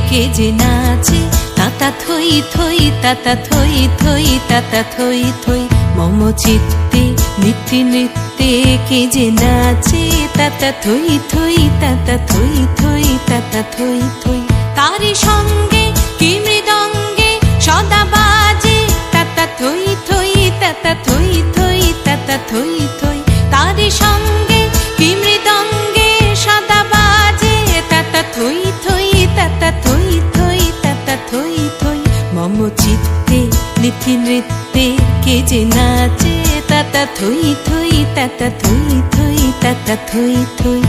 কে যে নাচে তাতা থই থই তাতা থই থই তাতা থই থই মম চিত্তে নিত্যে নৃত্যে কে যে নাচে তাতা থই থই তাতা থই থই তাতা থই থই তারি সঙ্গে কি মৃদঙ্গে সদা বাজে তাতা থই থই তাতা থই থই তাতা থই থই তারি সঙ্গে কি মৃদঙ্গে সদা বাজে তাতা থই থই তাতা থই থই তাতা থই থই মম চিত্তে নিত্যে নৃত্যে কে যে নাচে তাতা থই থই তাতা থই থই তাতা থই থই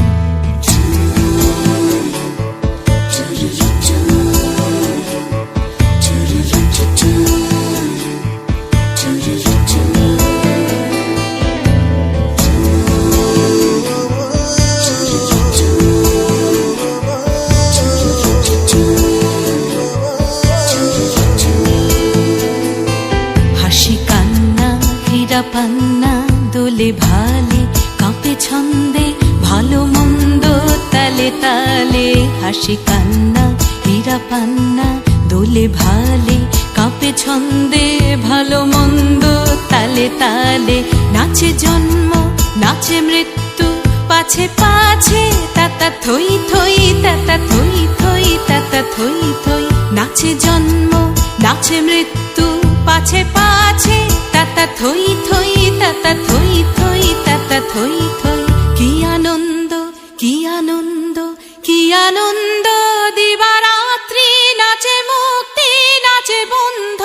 পান্না দোলে ভালে কাঁপে ছন্দে ভালো মন্দ তালে তালে হাসি কান্না হীরা পান্না দোলে ভালে কাঁপে ছন্দে ভালো মন্দ তালে তালে নাচে জন্ম নাচে মৃত্যু পাছে পাছে তাতা থই থই তাতা থই থই তাতা থই থই নাচে জন্ম নাচে মৃত্যু পাছে পাছে তাতা থই থই তাতা থই থই তাতা থই থই কি আনন্দ কি আনন্দ কি আনন্দ দিবারাত্রি নাচে মুক্তি নাচে বন্ধ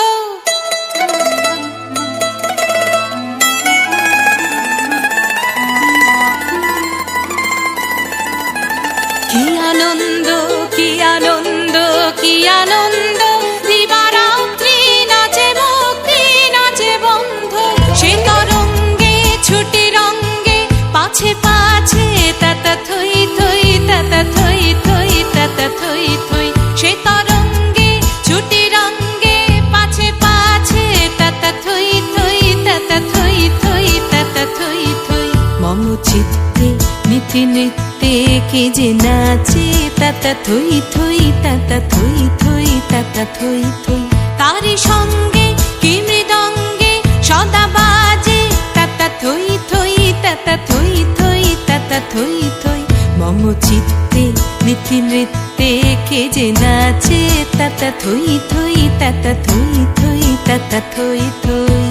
কি আনন্দ কি আনন্দ কি আনন্দ দিবারাত্রি নাচে মুক্তি নাচে বন্ধ সে তরঙ্গে ছুটি রঙ্গে পাছে পাছে তাতা থই থই তাতা থই থই তাতা থই থই সে তরঙ্গে ছুটি রঙ্গে পাছে পাছে তাতা থই থই তাতা থই থই তাতা থই থই মম চিত্তে নিত্যে নৃত্যে কে যে নাচে তাতা থই থই তাতা থই থই তাতা থই থই তারি সঙ্গে কি মৃদঙ্গে সদা বাজে তাতা থই থই তাতা থই থই তাতা থই থই মম চিত্তে নিত্যে নৃত্যে কে যে নাচে তাতা থই থই তাতা থই থই তাতা থই থই